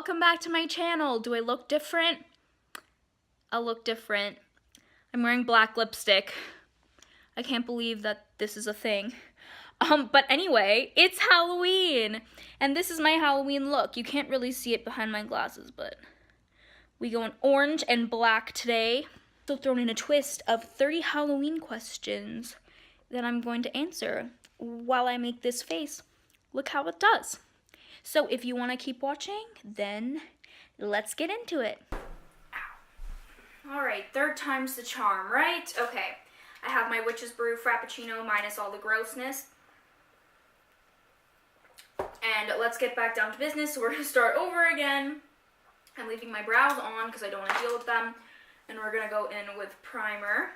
welcome back to my channel. Do I look different? I look different. I'm wearing black lipstick. I can't believe that this is a thing. But anyway, it's Halloween, and this is my Halloween look. You can't really see it behind my glasses, but we go in orange and black today. So thrown in a twist of 30 Halloween questions that I'm going to answer while I make this face. Look how it does. So if you want to keep watching, then let's get into it. All right, third time's the charm, right? Okay, I have my Witch's Brew Frappuccino minus all the grossness. And let's get back down to business. So we're gonna start over again. I'm leaving my brows on because I don't want to deal with them. And we're gonna go in with primer.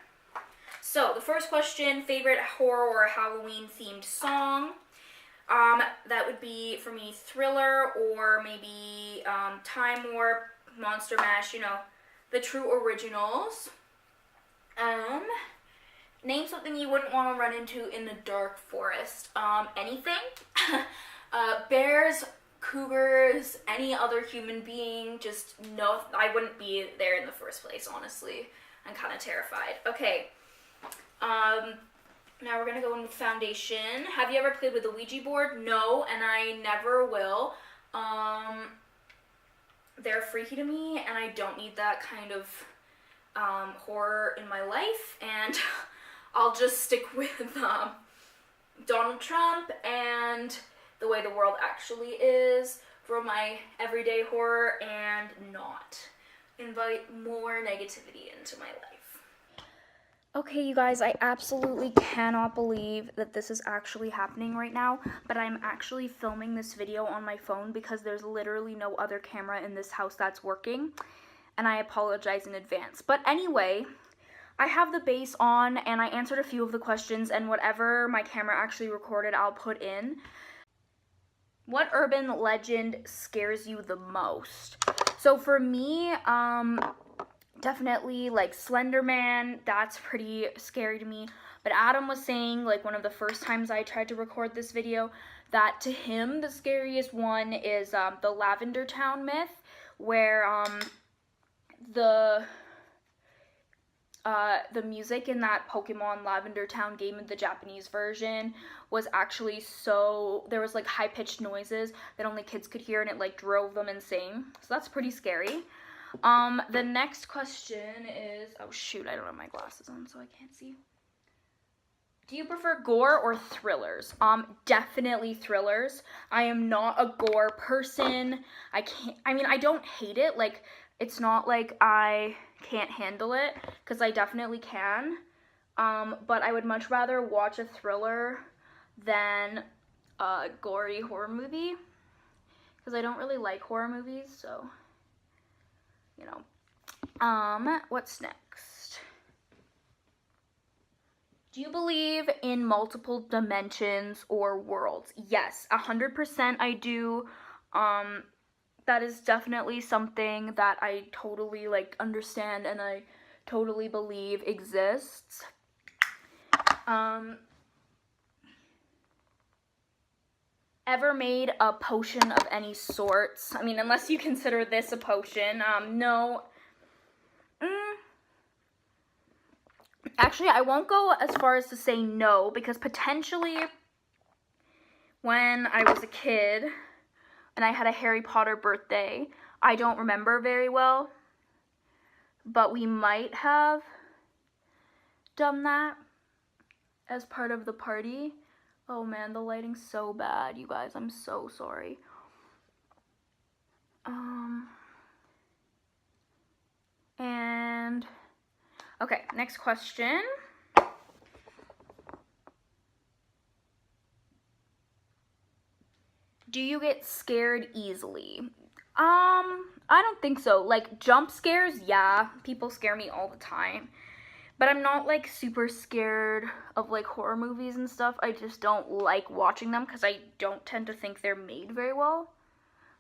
So the first question, favorite horror or Halloween themed song? That would be, for me, Thriller or maybe Time Warp, Monster Mash, you know, the true originals. Name something you wouldn't want to run into in the dark forest. Anything. Bears, cougars, any other human being, just no, I wouldn't be there in the first place, honestly. I'm kind of terrified. Okay. Now we're gonna go in with foundation. Have you ever played with a Ouija board? No, and I never will. They're freaky to me, and I don't need that kind of horror in my life, and I'll just stick with Donald Trump and the way the world actually is for my everyday horror, and not invite more negativity into my life. Okay, you guys, I absolutely cannot believe that this is actually happening right now, but I'm actually filming this video on my phone because there's literally no other camera in this house that's working, and I apologize in advance. But anyway, I have the base on, and I answered a few of the questions, and whatever my camera actually recorded, I'll put in. What urban legend scares you the most? So for me, definitely like Slender Man, that's pretty scary to me. But Adam was saying, like, one of the first times I tried to record this video, that to him the scariest one is the Lavender Town myth, where the music in that Pokemon Lavender Town game in the Japanese version was actually so, there was like high-pitched noises that only kids could hear, and it like drove them insane. So that's pretty scary. The next question is, oh shoot, I don't have my glasses on, so I can't see. Do you prefer gore or thrillers? Definitely thrillers. I am not a gore person. I don't hate it. Like, it's not like I can't handle it, because I definitely can. But I would much rather watch a thriller than a gory horror movie, because I don't really like horror movies, so, you know. What's next? Do you believe in multiple dimensions or worlds? Yes, 100% I do. That is definitely something that I totally, like, understand and I totally believe exists. Ever made a potion of any sorts? I mean, unless you consider this a potion. No. Actually, I won't go as far as to say no, because potentially when I was a kid and I had a Harry Potter birthday, I don't remember very well, but we might have done that as part of the party. Oh man, the lighting's so bad, you guys. I'm so sorry. And okay, next question. Do you get scared easily? I don't think so. Like, jump scares, yeah. People scare me all the time. But I'm not, like, super scared of, like, horror movies and stuff. I just don't like watching them because I don't tend to think they're made very well.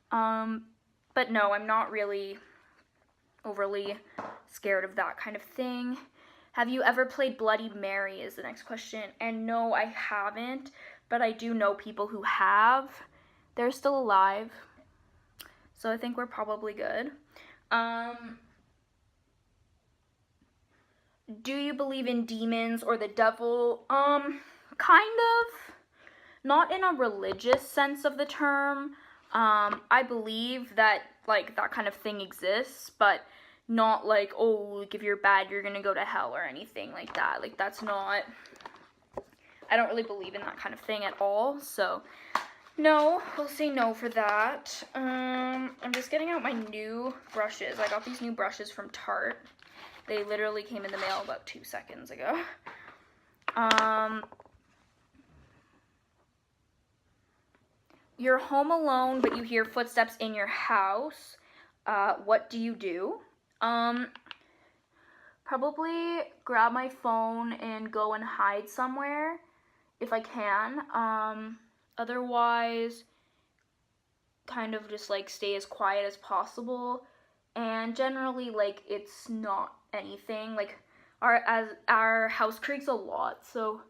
But no, I'm not really overly scared of that kind of thing. Have you ever played Bloody Mary is the next question. And no, I haven't, but I do know people who have. They're still alive. So I think we're probably good. Do you believe in demons or the devil? Kind of. Not in a religious sense of the term. I believe that, like, that kind of thing exists, but not like, oh, like, if you're bad, you're gonna go to hell or anything like that. Like, that's not, I don't really believe in that kind of thing at all, so no, we'll say no for that. I'm just getting out my new brushes. I got these new brushes from Tarte. They literally came in the mail about 2 seconds ago. You're home alone, but you hear footsteps in your house. What do you do? Probably grab my phone and go and hide somewhere if I can. Otherwise, kind of just like stay as quiet as possible. And generally, like, it's not anything. Like, our house creaks a lot, so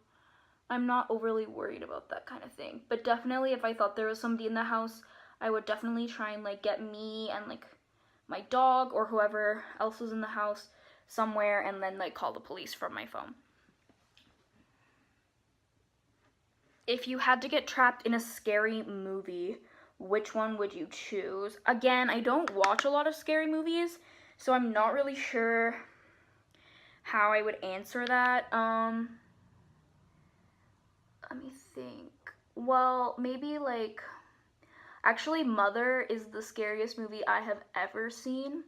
I'm not overly worried about that kind of thing. But definitely, if I thought there was somebody in the house, I would definitely try and, like, get me and, like, my dog or whoever else was in the house somewhere and then, like, call the police from my phone. If you had to get trapped in a scary movie, which one would you choose? Again, I don't watch a lot of scary movies, so I'm not really sure how I would answer that. Let me think. Well, maybe like, actually Mother is the scariest movie I have ever seen.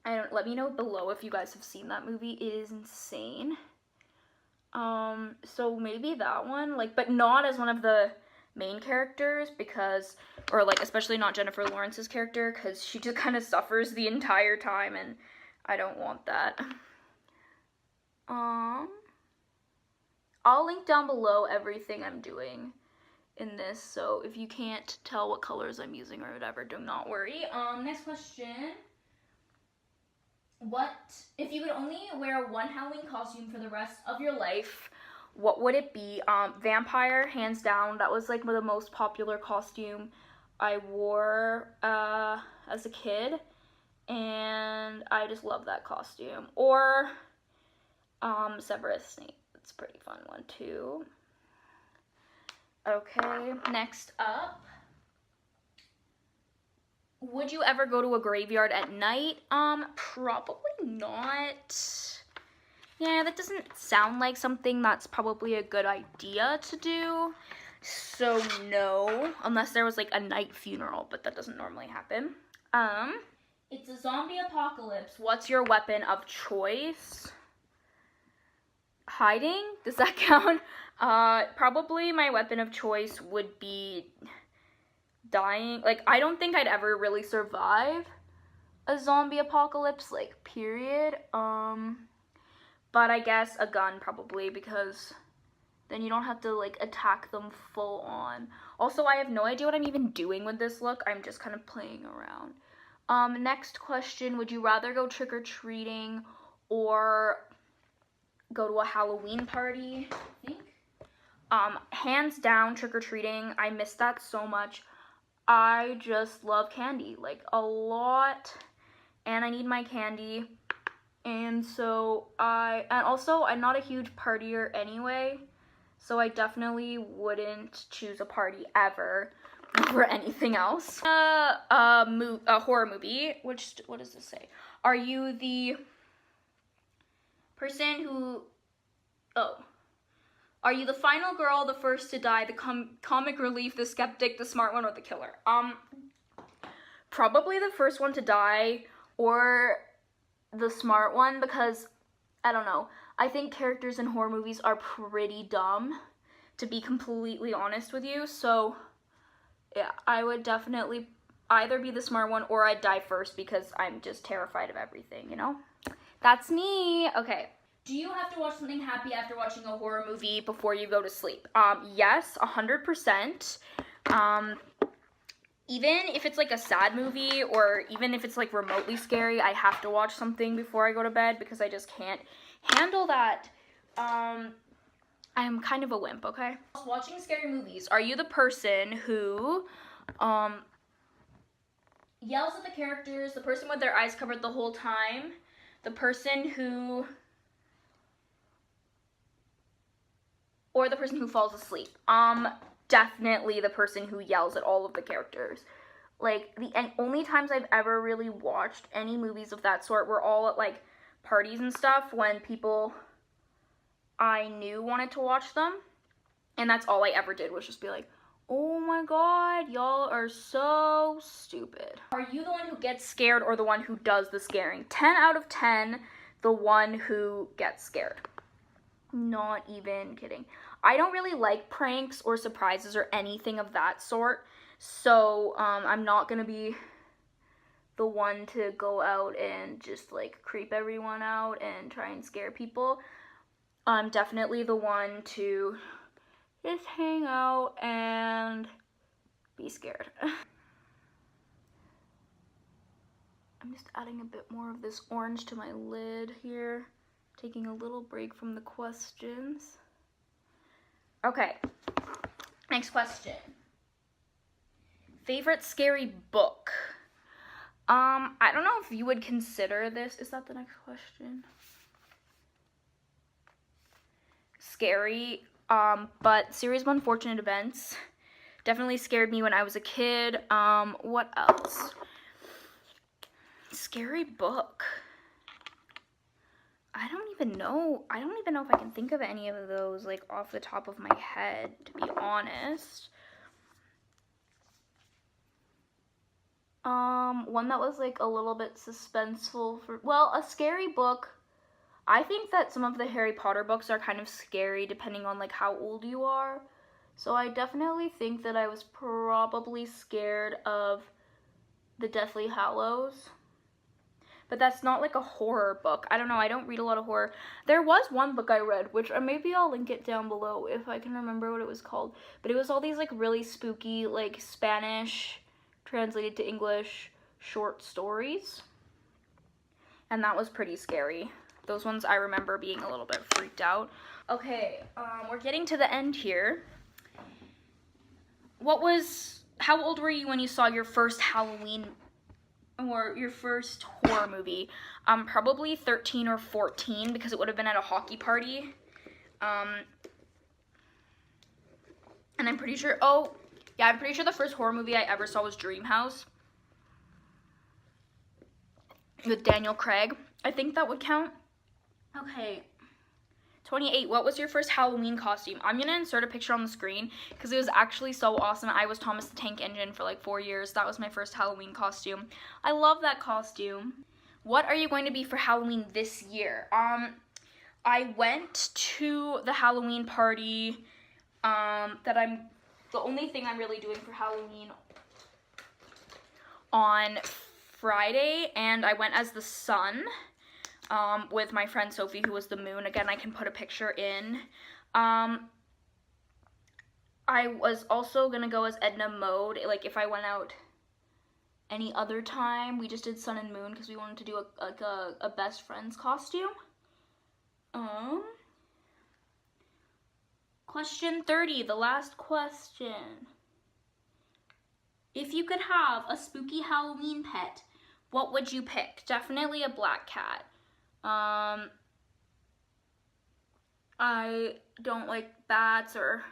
Let me know below if you guys have seen that movie. It is insane. So maybe that one, like, but not as one of the main characters, because, or like, especially not Jennifer Lawrence's character, because she just kind of suffers the entire time, and I don't want that. I'll link down below everything I'm doing in this, so if you can't tell what colors I'm using or whatever, do not worry. Next question. If you could only wear one Halloween costume for the rest of your life, what would it be? Vampire, hands down. That was like the most popular costume I wore as a kid, and I just love that costume. Or Severus Snape. It's a pretty fun one too. Okay, next up. Would you ever go to a graveyard at night? Probably not. Yeah, that doesn't sound like something that's probably a good idea to do. So no, unless there was like a night funeral, but that doesn't normally happen. It's a zombie apocalypse. What's your weapon of choice? Hiding? Does that count? Probably my weapon of choice would be dying. Like, I don't think I'd ever really survive a zombie apocalypse, like, period. But I guess a gun probably, because then you don't have to, like, attack them full on. Also, I have no idea what I'm even doing with this look. I'm just kind of playing around. Next question, would you rather go trick-or-treating or go to a Halloween party, I think? Hands down, trick-or-treating. I miss that so much. I just love candy, like, a lot, and I need my candy, and so and also, I'm not a huge partier anyway, so I definitely wouldn't choose a party ever over anything else. A horror movie, what does this say? Are you the person who, are you the final girl, the first to die, the comic relief, the skeptic, the smart one, or the killer? Probably the first one to die, or the smart one, because, I don't know, I think characters in horror movies are pretty dumb, to be completely honest with you, so, yeah, I would definitely either be the smart one, or I'd die first, because I'm just terrified of everything, you know? That's me! Okay. Do you have to watch something happy after watching a horror movie before you go to sleep? Yes, 100%. Even if it's like a sad movie, or even if it's like remotely scary, I have to watch something before I go to bed because I just can't handle that. I'm kind of a wimp, okay? Watching scary movies, are you the person who, yells at the characters, the person with their eyes covered the whole time, the person who, or the person who falls asleep. Definitely the person who yells at all of the characters. Like, the only times I've ever really watched any movies of that sort were all at, like, parties and stuff when people I knew wanted to watch them. And that's all I ever did, was just be like, oh my god, y'all are so stupid. Are you the one who gets scared or the one who does the scaring? 10 out of 10, the one who gets scared. Not even kidding. I don't really like pranks or surprises or anything of that sort. So, I'm not gonna be the one to go out and just, like, creep everyone out and try and scare people. I'm definitely the one to just hang out and be scared. I'm just adding a bit more of this orange to my lid here, taking a little break from the questions. Okay, next question. Favorite scary book? I don't know if you would consider this, is that the next question? Scary, but Series of Unfortunate Events definitely scared me when I was a kid. What else? Scary book. I don't even know if I can think of any of those, like, off the top of my head, to be honest. One that was, like, a little bit suspenseful well, a scary book. I think that some of the Harry Potter books are kind of scary depending on, like, how old you are. So I definitely think that I was probably scared of the Deathly Hallows. But that's not, like, a horror book. I don't know, I don't read a lot of horror. There was one book I read, which maybe I'll link it down below if I can remember what it was called. But it was all these, like, really spooky, like, Spanish translated to English short stories. And that was pretty scary. Those ones I remember being a little bit freaked out. Okay, we're getting to the end here. How old were you when you saw your first Halloween or your first horror movie? Probably 13 or 14 because it would have been at a hockey party. And I'm pretty sure, I'm pretty sure the first horror movie I ever saw was Dream House with Daniel Craig. I think that would count. Okay, 28, what was your first Halloween costume? I'm gonna insert a picture on the screen because it was actually so awesome. I was Thomas the Tank Engine for like 4 years. That was my first Halloween costume. I love that costume. What are you going to be for Halloween this year? I went to the Halloween party the only thing I'm really doing for Halloween on Friday, and I went as the sun. With my friend Sophie, who was the moon. Again, I can put a picture in. I was also gonna go as Edna Mode, like if I went out any other time. We just did sun and moon because we wanted to do a best friend's costume. Question 30, the last question. If you could have a spooky Halloween pet, what would you pick? Definitely a black cat. I don't like bats or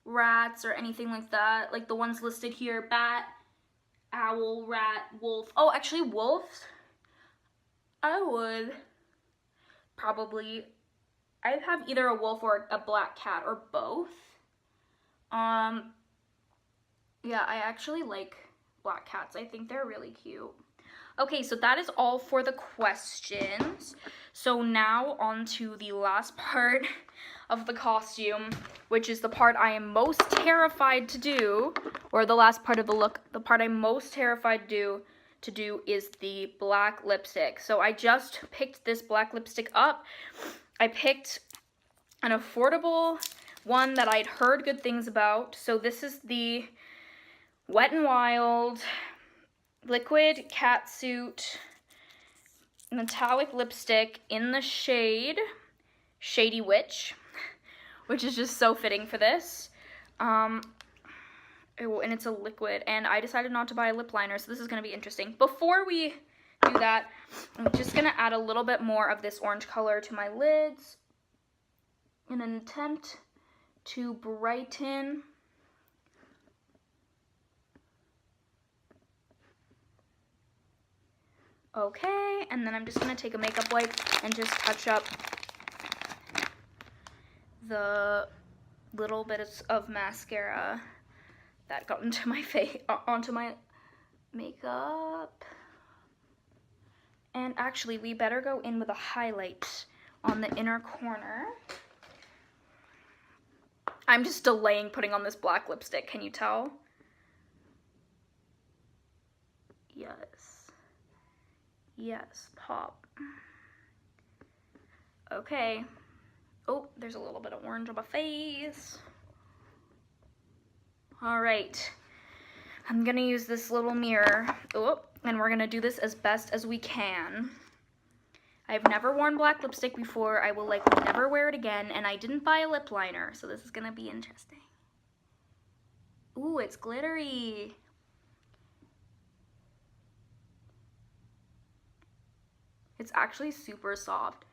rats or anything like that. Like the ones listed here: bat, owl, rat, wolf. Oh, actually wolves. I would probably, I'd have either a wolf or a black cat or both. Yeah, I actually like black cats. I think they're really cute. Okay, so that is all for the questions. So now on to the last part of the costume, which is the part I am most terrified to do, or the last part of the look. The part I'm most terrified to do is the black lipstick. So I just picked this black lipstick up. I picked an affordable one that I'd heard good things about. So this is the Wet n Wild Liquid Catsuit metallic lipstick in the shade Shady Witch, which is just so fitting for this. Oh, and it's a liquid, and I decided not to buy a lip liner, so this is going to be interesting. Before we do that, I'm just going to add a little bit more of this orange color to my lids in an attempt to brighten. Okay, and then I'm just going to take a makeup wipe and just touch up the little bits of mascara that got into my face, onto my makeup. And actually, we better go in with a highlight on the inner corner. I'm just delaying putting on this black lipstick, can you tell? Yes. Yes, pop. Okay. Oh, there's a little bit of orange on my face. All right. I'm gonna use this little mirror. Oh, and we're gonna do this as best as we can. I've never worn black lipstick before. I will likely never wear it again, and I didn't buy a lip liner, so this is gonna be interesting. Ooh, it's glittery. It's actually super soft.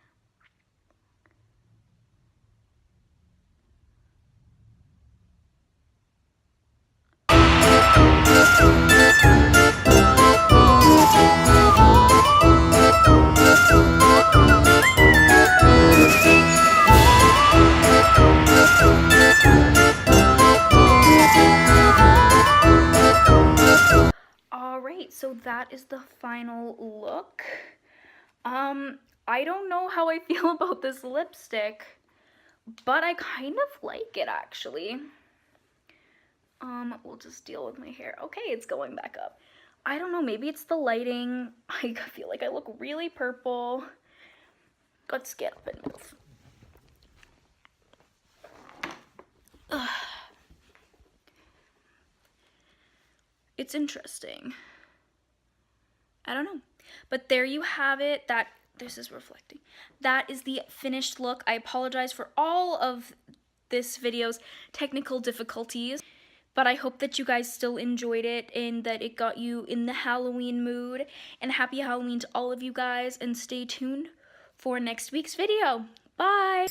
Alright, so that is the final look. I don't know how I feel about this lipstick, but I kind of like it actually. We'll just deal with my hair. Okay, it's going back up. I don't know, maybe it's the lighting. I feel like I look really purple. Let's get up and move. Ugh. It's interesting. I don't know. But there you have it. This is reflecting. That is the finished look. I apologize for all of this video's technical difficulties, but I hope that you guys still enjoyed it and that it got you in the Halloween mood. And happy Halloween to all of you guys, and stay tuned for next week's video. Bye!